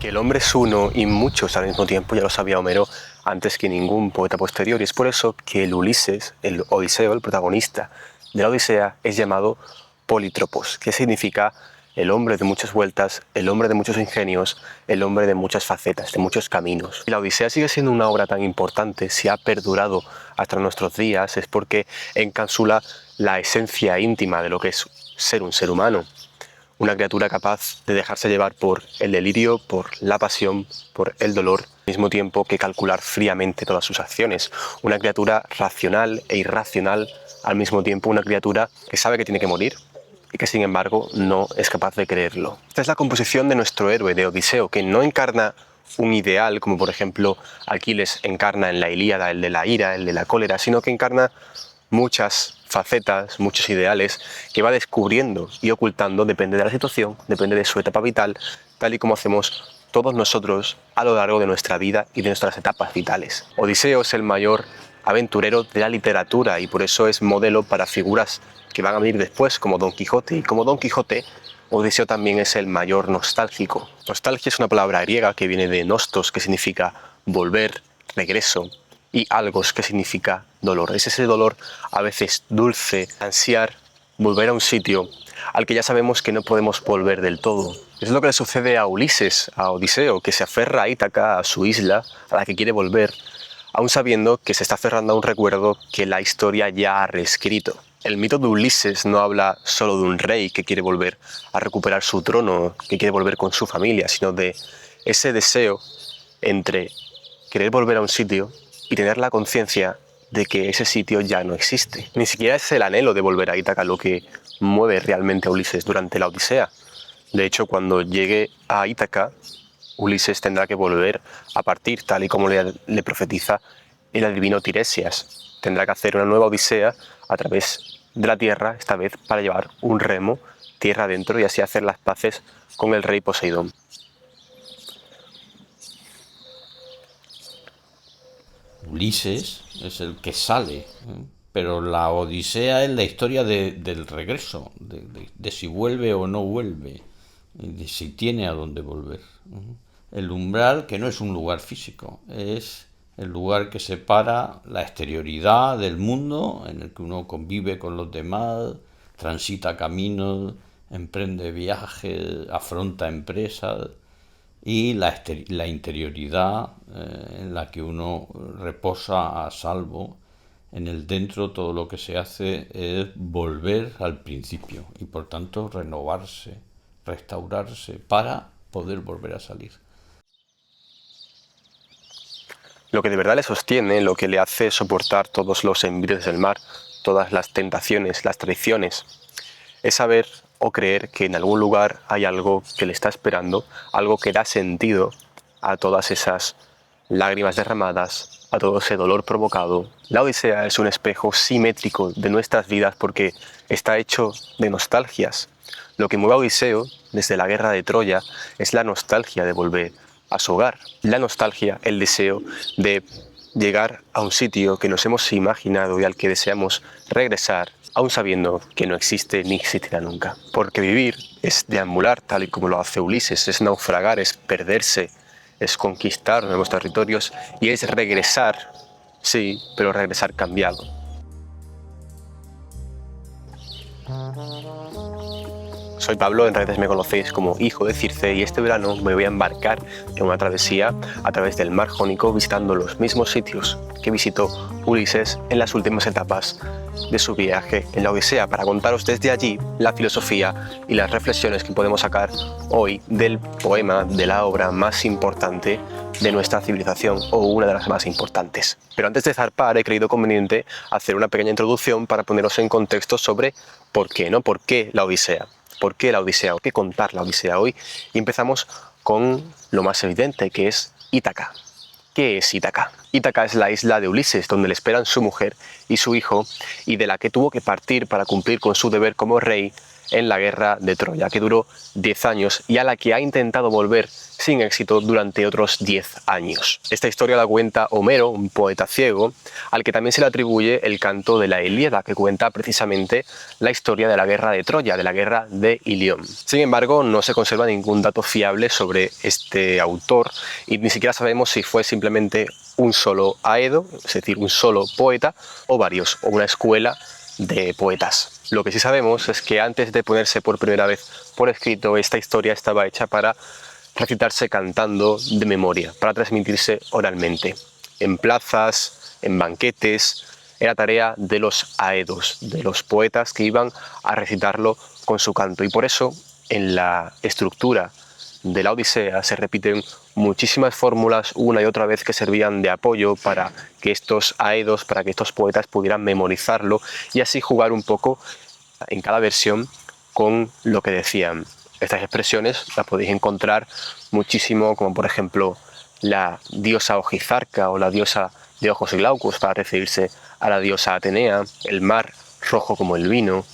Que el hombre es uno y muchos al mismo tiempo, ya lo sabía Homero antes que ningún poeta posterior, y es por eso que el Ulises, el Odiseo, el protagonista de la Odisea, es llamado Polítropos, que significa el hombre de muchas vueltas, el hombre de muchos ingenios, el hombre de muchas facetas, de muchos caminos. Y la Odisea sigue siendo una obra tan importante, si ha perdurado hasta nuestros días, es porque encapsula la esencia íntima de lo que es ser un ser humano. Una criatura capaz de dejarse llevar por el delirio, por la pasión, por el dolor, al mismo tiempo que calcular fríamente todas sus acciones. Una criatura racional e irracional al mismo tiempo, una criatura que sabe que tiene que morir y que sin embargo no es capaz de creerlo. Esta es la composición de nuestro héroe, de Odiseo, que no encarna un ideal, como por ejemplo Aquiles encarna en la Ilíada el de la ira, el de la cólera, sino que encarna muchas facetas, muchos ideales que va descubriendo y ocultando, depende de la situación, depende de su etapa vital, tal y como hacemos todos nosotros a lo largo de nuestra vida y de nuestras etapas vitales. Odiseo es el mayor aventurero de la literatura y por eso es modelo para figuras que van a venir después, como Don Quijote, y como Don Quijote, Odiseo también es el mayor nostálgico. Nostalgia es una palabra griega que viene de nostos, que significa volver, regreso, y algos, que significa dolor. Es ese dolor a veces dulce, ansiar volver a un sitio al que ya sabemos que no podemos volver del todo. Es lo que le sucede a Ulises, a Odiseo, que se aferra a Ítaca, a su isla, a la que quiere volver, aún sabiendo que se está aferrando a un recuerdo que la historia ya ha reescrito. El mito de Ulises no habla solo de un rey que quiere volver a recuperar su trono, que quiere volver con su familia, sino de ese deseo entre querer volver a un sitio y tener la conciencia de que ese sitio ya no existe. Ni siquiera es el anhelo de volver a Ítaca lo que mueve realmente a Ulises durante la Odisea. De hecho, cuando llegue a Ítaca, Ulises tendrá que volver a partir, tal y como le profetiza el adivino Tiresias. Tendrá que hacer una nueva Odisea a través de la tierra, esta vez para llevar un remo tierra adentro y así hacer las paces con el rey Poseidón. Ulises es el que sale, pero la Odisea es la historia del regreso, de si vuelve o no vuelve, de si tiene a dónde volver. El umbral, que no es un lugar físico, es el lugar que separa la exterioridad del mundo en el que uno convive con los demás, transita caminos, emprende viajes, afronta empresas, y la interioridad en la que uno reposa a salvo. En el dentro todo lo que se hace es volver al principio y por tanto renovarse, restaurarse para poder volver a salir. Lo que de verdad le sostiene, lo que le hace soportar todos los embates del mar, todas las tentaciones, las traiciones, es saber o creer que en algún lugar hay algo que le está esperando, algo que da sentido a todas esas lágrimas derramadas, a todo ese dolor provocado. La Odisea es un espejo simétrico de nuestras vidas porque está hecho de nostalgias. Lo que mueve a Odiseo desde la guerra de Troya es la nostalgia de volver a su hogar, la nostalgia, el deseo de llegar a un sitio que nos hemos imaginado y al que deseamos regresar, aún sabiendo que no existe ni existirá nunca. Porque vivir es deambular tal y como lo hace Ulises, es naufragar, es perderse, es conquistar nuevos territorios y es regresar, sí, pero regresar cambiado. Soy Pablo, en redes me conocéis como Hijo de Circe y este verano me voy a embarcar en una travesía a través del mar Jónico visitando los mismos sitios que visitó Ulises en las últimas etapas de su viaje en la Odisea para contaros desde allí la filosofía y las reflexiones que podemos sacar hoy del poema, de la obra más importante de nuestra civilización o una de las más importantes. Pero antes de zarpar he creído conveniente hacer una pequeña introducción para poneros en contexto sobre por qué, ¿no? ¿Por qué la Odisea? ¿Por qué la Odisea? ¿Por qué contar la Odisea hoy? Y empezamos con lo más evidente, que es Ítaca. ¿Qué es Ítaca? Ítaca es la isla de Ulises, donde le esperan su mujer y su hijo, y de la que tuvo que partir para cumplir con su deber como rey en la guerra de Troya, que duró 10 años y a la que ha intentado volver sin éxito durante otros 10 años. Esta historia la cuenta Homero, un poeta ciego, al que también se le atribuye el canto de la Ilíada, que cuenta precisamente la historia de la guerra de Troya, de la guerra de Ilión. Sin embargo, no se conserva ningún dato fiable sobre este autor y ni siquiera sabemos si fue simplemente un solo Aedo, es decir, un solo poeta, o varios, o una escuela de poetas. Lo que sí sabemos es que antes de ponerse por primera vez por escrito, esta historia estaba hecha para recitarse cantando de memoria, para transmitirse oralmente. En plazas, en banquetes, era tarea de los aedos, de los poetas que iban a recitarlo con su canto. Y por eso, en la estructura de la Odisea se repiten muchísimas fórmulas una y otra vez que servían de apoyo para que estos aedos, para que estos poetas pudieran memorizarlo y así jugar un poco en cada versión con lo que decían. Estas expresiones las podéis encontrar muchísimo, como por ejemplo la diosa Ojizarca o la diosa de ojos glaucos para referirse a la diosa Atenea, el mar rojo como el vino,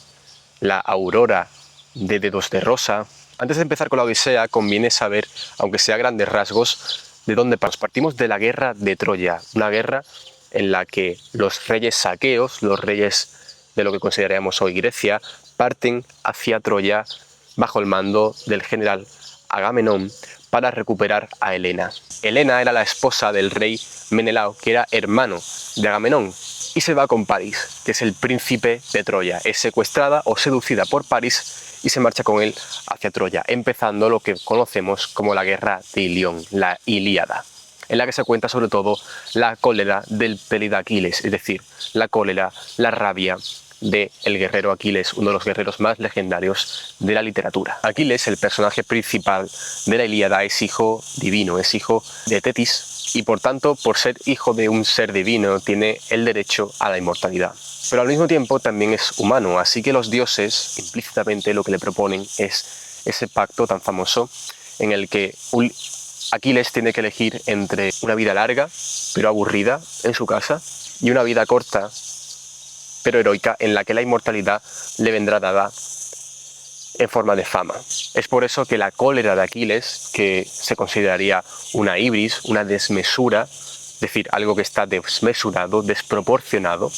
la aurora de dedos de rosa. Antes de empezar con la Odisea conviene saber, aunque sea a grandes rasgos, de dónde partimos de la guerra de Troya, una guerra en la que los reyes saqueos, los reyes de lo que consideraríamos hoy Grecia, parten hacia Troya bajo el mando del general Agamenón para recuperar a Helena. Helena era la esposa del rey Menelao, que era hermano de Agamenón, y se va con París, que es el príncipe de Troya. Es secuestrada o seducida por París y se marcha con él hacia Troya, empezando lo que conocemos como la guerra de Ilión, la Ilíada, en la que se cuenta sobre todo la cólera del pelida Aquiles, es decir, la cólera, la rabia del guerrero Aquiles, uno de los guerreros más legendarios de la literatura. Aquiles, el personaje principal de la Ilíada, es hijo divino, es hijo de Tetis y por tanto, por ser hijo de un ser divino, tiene el derecho a la inmortalidad. Pero al mismo tiempo también es humano, así que los dioses implícitamente lo que le proponen es ese pacto tan famoso en el que Aquiles tiene que elegir entre una vida larga pero aburrida en su casa y una vida corta pero heroica en la que la inmortalidad le vendrá dada en forma de fama. Es por eso que la cólera de Aquiles, que se consideraría una ibris, una desmesura, es decir, algo que está desmesurado, desproporcionado,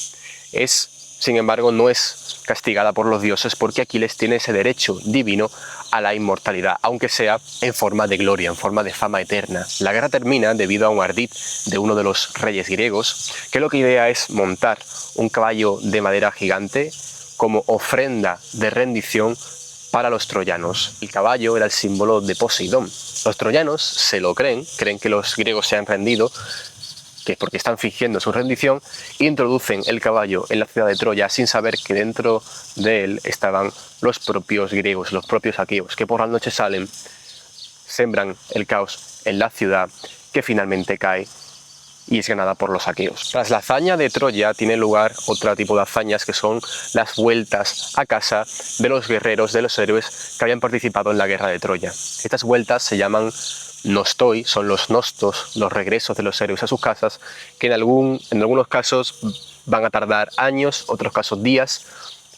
sin embargo, no es castigada por los dioses porque Aquiles tiene ese derecho divino a la inmortalidad, aunque sea en forma de gloria, en forma de fama eterna. La guerra termina debido a un ardid de uno de los reyes griegos, que lo que idea es montar un caballo de madera gigante como ofrenda de rendición para los troyanos. El caballo era el símbolo de Poseidón. Los troyanos se lo creen que los griegos se han rendido, que es porque están fingiendo su rendición, e introducen el caballo en la ciudad de Troya sin saber que dentro de él estaban los propios griegos, los propios aqueos, que por la noche salen, sembran el caos en la ciudad, que finalmente cae y es ganada por los aqueos. Tras la hazaña de Troya tiene lugar otro tipo de hazañas que son las vueltas a casa de los guerreros, de los héroes que habían participado en la guerra de Troya. Estas vueltas se llaman nostoi, son los nostos, los regresos de los héroes a sus casas, que en algunos casos van a tardar años, otros casos días.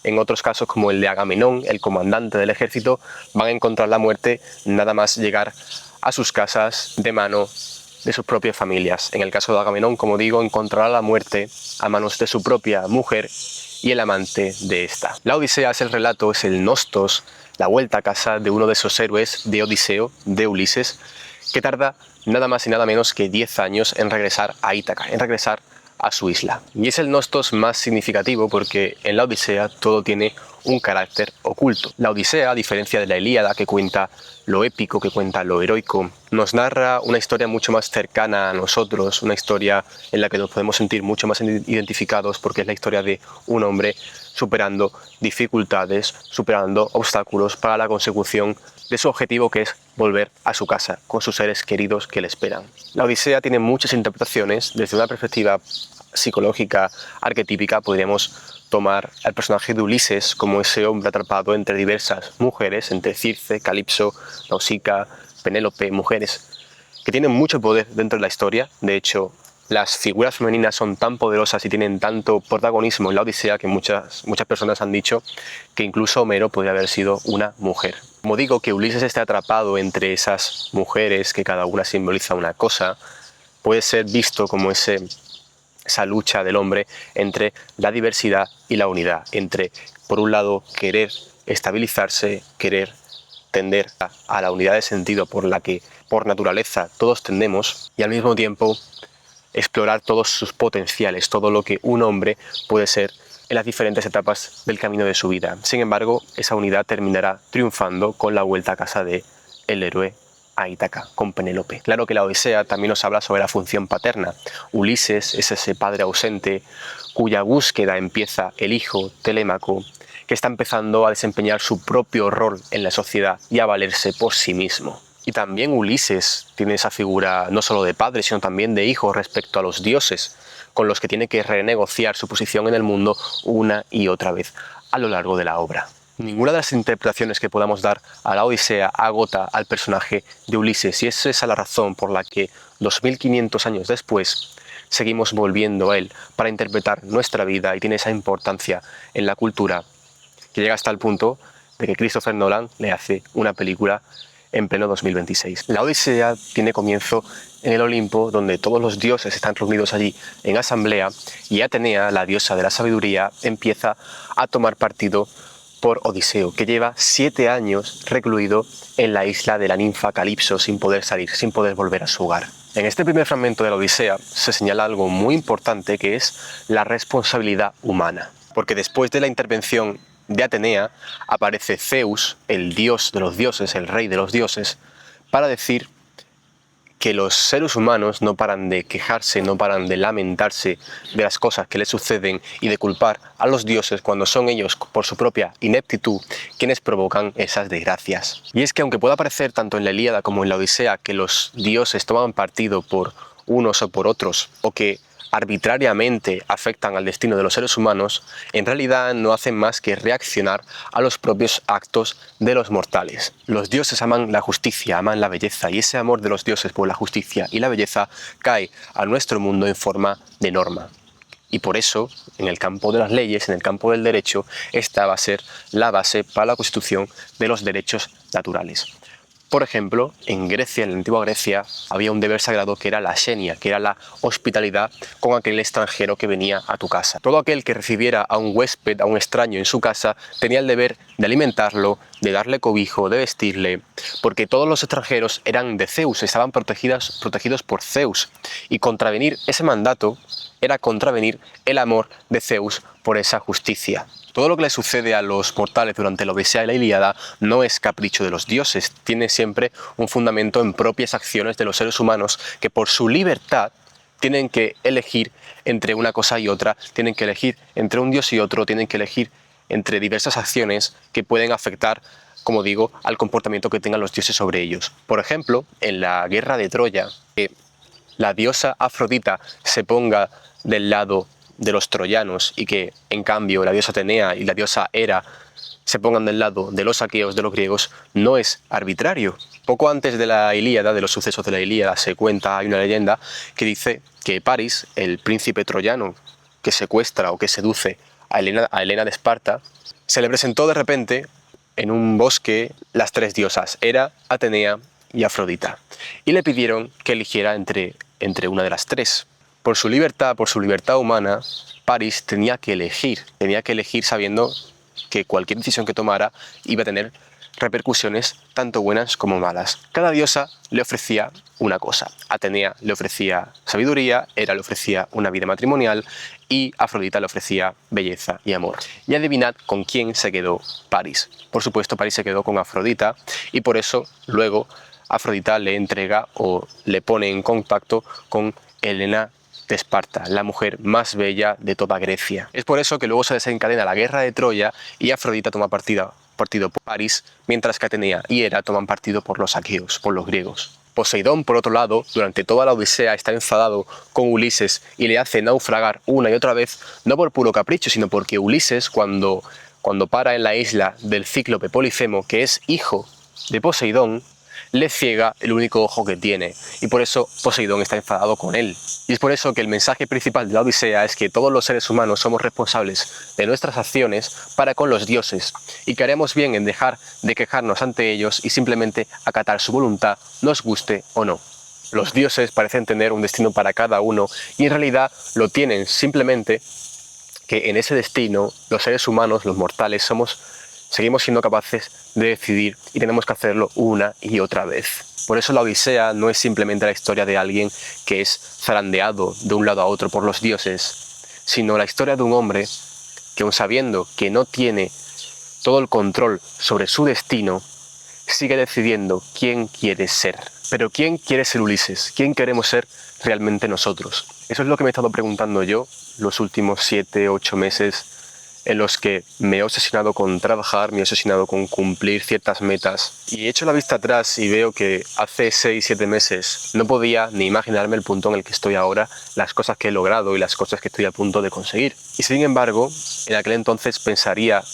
En otros casos, como el de Agamenón, el comandante del ejército, van a encontrar la muerte nada más llegar a sus casas de mano de sus propias familias. En el caso de Agamenón, como digo, encontrará la muerte a manos de su propia mujer y el amante de esta. La Odisea es el relato, es el nostos, la vuelta a casa de uno de esos héroes de Odiseo, de Ulises, que tarda nada más y nada menos que 10 años en regresar a Ítaca, en regresar a su isla. Y es el nostos más significativo porque en la Odisea todo tiene un carácter oculto. La Odisea, a diferencia de la Ilíada, que cuenta lo épico, que cuenta lo heroico, nos narra una historia mucho más cercana a nosotros, una historia en la que nos podemos sentir mucho más identificados porque es la historia de un hombre superando dificultades, superando obstáculos para la consecución de su objetivo, que es volver a su casa con sus seres queridos que le esperan. La Odisea tiene muchas interpretaciones. Desde una perspectiva psicológica, arquetípica, podríamos tomar al personaje de Ulises como ese hombre atrapado entre diversas mujeres, entre Circe, Calipso, Nausicaa, Penélope, mujeres que tienen mucho poder dentro de la historia. De hecho, las figuras femeninas son tan poderosas y tienen tanto protagonismo en la Odisea que muchas personas han dicho que incluso Homero podría haber sido una mujer. Como digo, que Ulises esté atrapado entre esas mujeres que cada una simboliza una cosa, puede ser visto como esa lucha del hombre entre la diversidad y la unidad, entre, por un lado, querer estabilizarse, querer tender a la unidad de sentido por la que, por naturaleza, todos tendemos, y al mismo tiempo explorar todos sus potenciales, todo lo que un hombre puede ser en las diferentes etapas del camino de su vida. Sin embargo, esa unidad terminará triunfando con la vuelta a casa de el héroe a Ítaca, con Penélope. Claro que la Odisea también nos habla sobre la función paterna. Ulises es ese padre ausente cuya búsqueda empieza el hijo Telémaco, que está empezando a desempeñar su propio rol en la sociedad y a valerse por sí mismo. Y también Ulises tiene esa figura no solo de padre, sino también de hijo respecto a los dioses, con los que tiene que renegociar su posición en el mundo una y otra vez a lo largo de la obra. Ninguna de las interpretaciones que podamos dar a la Odisea agota al personaje de Ulises, y esa es la razón por la que 2500 años después seguimos volviendo a él para interpretar nuestra vida, y tiene esa importancia en la cultura que llega hasta el punto de que Christopher Nolan le hace una película en pleno 2026. La Odisea tiene comienzo en el Olimpo, donde todos los dioses están reunidos allí en asamblea, y Atenea, la diosa de la sabiduría, empieza a tomar partido por Odiseo, que lleva 7 años recluido en la isla de la ninfa Calipso sin poder salir, sin poder volver a su hogar. En este primer fragmento de la Odisea se señala algo muy importante, que es la responsabilidad humana, porque después de la intervención de Atenea aparece Zeus, el dios de los dioses, el rey de los dioses, para decir que los seres humanos no paran de quejarse, no paran de lamentarse de las cosas que les suceden y de culpar a los dioses cuando son ellos, por su propia ineptitud, quienes provocan esas desgracias. Y es que aunque pueda parecer tanto en la Ilíada como en la Odisea que los dioses toman partido por unos o por otros, o que arbitrariamente afectan al destino de los seres humanos, en realidad no hacen más que reaccionar a los propios actos de los mortales. Los dioses aman la justicia, aman la belleza, y ese amor de los dioses por la justicia y la belleza cae a nuestro mundo en forma de norma. Y por eso, en el campo de las leyes, en el campo del derecho, esta va a ser la base para la constitución de los derechos naturales. Por ejemplo, en Grecia, en la antigua Grecia, había un deber sagrado que era la xenia, que era la hospitalidad con aquel extranjero que venía a tu casa. Todo aquel que recibiera a un huésped, a un extraño en su casa, tenía el deber de alimentarlo, de darle cobijo, de vestirle, porque todos los extranjeros eran de Zeus, estaban protegidos por Zeus, y contravenir ese mandato era contravenir el amor de Zeus por esa justicia. Todo lo que le sucede a los mortales durante la Odisea y la Ilíada no es capricho de los dioses, tiene siempre un fundamento en propias acciones de los seres humanos que por su libertad tienen que elegir entre una cosa y otra, tienen que elegir entre un dios y otro, tienen que elegir entre diversas acciones que pueden afectar, como digo, al comportamiento que tengan los dioses sobre ellos. Por ejemplo, en la guerra de Troya, que la diosa Afrodita se ponga del lado de los troyanos y que en cambio la diosa Atenea y la diosa Hera se pongan del lado de los aqueos, de los griegos, no es arbitrario. Poco antes de la Ilíada, de los sucesos de la Ilíada, se cuenta, hay una leyenda que dice que París, el príncipe troyano que secuestra o que seduce a Helena de Esparta, se le presentó de repente en un bosque las 3 diosas, Hera, Atenea y Afrodita, y le pidieron que eligiera entre una de las 3. Por su libertad humana, París tenía que elegir sabiendo que cualquier decisión que tomara iba a tener repercusiones tanto buenas como malas. Cada diosa le ofrecía una cosa. Atenea le ofrecía sabiduría, Hera le ofrecía una vida matrimonial y Afrodita le ofrecía belleza y amor. Y adivinad con quién se quedó París. Por supuesto, París se quedó con Afrodita, y por eso luego Afrodita le entrega o le pone en contacto con Helena de Esparta, la mujer más bella de toda Grecia. Es por eso que luego se desencadena la guerra de Troya y Afrodita toma partido por París, mientras que Atenea y Hera toman partido por los aqueos, por los griegos. Poseidón, por otro lado, durante toda la Odisea está enfadado con Ulises y le hace naufragar una y otra vez, no por puro capricho, sino porque Ulises, cuando para en la isla del cíclope Polifemo, que es hijo de Poseidón, le ciega el único ojo que tiene, y por eso Poseidón está enfadado con él. Y es por eso que el mensaje principal de la Odisea es que todos los seres humanos somos responsables de nuestras acciones para con los dioses, y que haremos bien en dejar de quejarnos ante ellos y simplemente acatar su voluntad, nos guste o no. Los dioses parecen tener un destino para cada uno, y en realidad lo tienen, simplemente que en ese destino los seres humanos, los mortales, seguimos siendo capaces de decidir y tenemos que hacerlo una y otra vez. Por eso la Odisea no es simplemente la historia de alguien que es zarandeado de un lado a otro por los dioses, sino la historia de un hombre que, aun sabiendo que no tiene todo el control sobre su destino, sigue decidiendo quién quiere ser. Pero ¿quién quiere ser Ulises? ¿Quién queremos ser realmente nosotros? Eso es lo que me he estado preguntando yo los últimos 7, 8 meses, en los que me he obsesionado con trabajar, me he obsesionado con cumplir ciertas metas, y he hecho la vista atrás y veo que hace 6, 7 meses no podía ni imaginarme el punto en el que estoy ahora, las cosas que he logrado y las cosas que estoy a punto de conseguir. Y sin embargo, en aquel entonces pensaba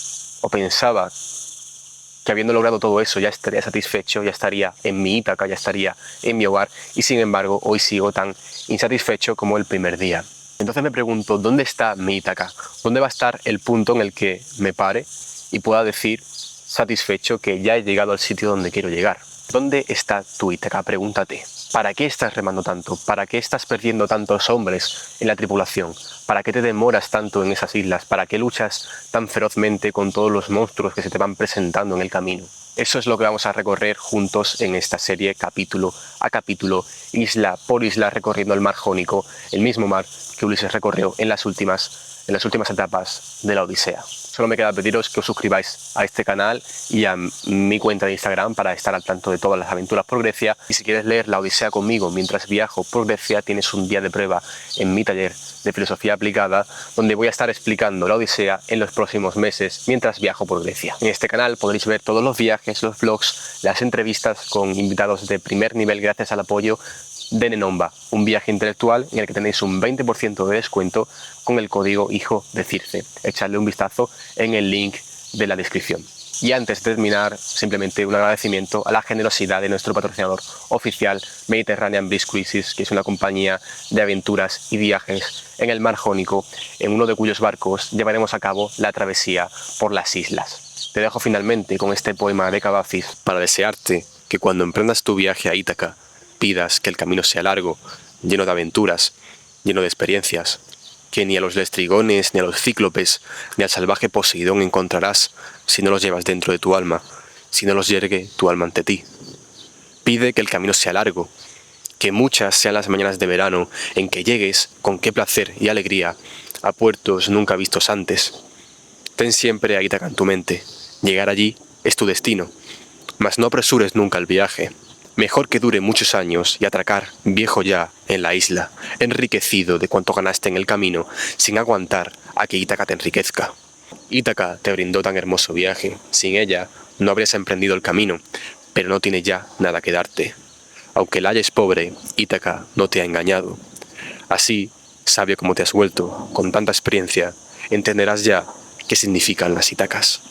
que habiendo logrado todo eso ya estaría satisfecho, ya estaría en mi Ítaca, ya estaría en mi hogar, y sin embargo hoy sigo tan insatisfecho como el primer día. Entonces me pregunto, ¿dónde está mi Ítaca? ¿Dónde va a estar el punto en el que me pare y pueda decir satisfecho que ya he llegado al sitio donde quiero llegar? ¿Dónde está tu Ítaca? Pregúntate. ¿Para qué estás remando tanto? ¿Para qué estás perdiendo tantos hombres en la tripulación? ¿Para qué te demoras tanto en esas islas? ¿Para qué luchas tan ferozmente con todos los monstruos que se te van presentando en el camino? Eso es lo que vamos a recorrer juntos en esta serie, capítulo a capítulo, isla por isla, recorriendo el mar Jónico, el mismo mar que Ulises recorrió en las últimas etapas de la Odisea. Solo me queda pediros que os suscribáis a este canal y a mi cuenta de Instagram para estar al tanto de todas las aventuras por Grecia. Y si quieres leer la Odisea conmigo mientras viajo por Grecia, tienes un día de prueba en mi taller de filosofía aplicada, donde voy a estar explicando la Odisea en los próximos meses mientras viajo por Grecia. En este canal podréis ver todos los viajes, los vlogs, las entrevistas con invitados de primer nivel gracias al apoyo de Nenomba, un viaje intelectual en el que tenéis un 20% de descuento con el código Hijo de Circe. Echadle un vistazo en el link de la descripción. Y antes de terminar, simplemente un agradecimiento a la generosidad de nuestro patrocinador oficial, Mediterranean Breeze Cruises, que es una compañía de aventuras y viajes en el mar Jónico, en uno de cuyos barcos llevaremos a cabo la travesía por las islas. Te dejo finalmente con este poema de Cavafis para desearte que cuando emprendas tu viaje a Ítaca, pidas que el camino sea largo, lleno de aventuras, lleno de experiencias, que ni a los lestrigones, ni a los cíclopes, ni al salvaje Poseidón encontrarás si no los llevas dentro de tu alma, si no los yergue tu alma ante ti. Pide que el camino sea largo, que muchas sean las mañanas de verano en que llegues con qué placer y alegría a puertos nunca vistos antes. Ten siempre a Ítaca en tu mente, llegar allí es tu destino, mas no apresures nunca el viaje. Mejor que dure muchos años y atracar, viejo ya, en la isla, enriquecido de cuanto ganaste en el camino, sin aguantar a que Ítaca te enriquezca. Ítaca te brindó tan hermoso viaje, sin ella no habrías emprendido el camino, pero no tiene ya nada que darte. Aunque la halles pobre, Ítaca no te ha engañado. Así, sabio como te has vuelto, con tanta experiencia, entenderás ya qué significan las Ítacas.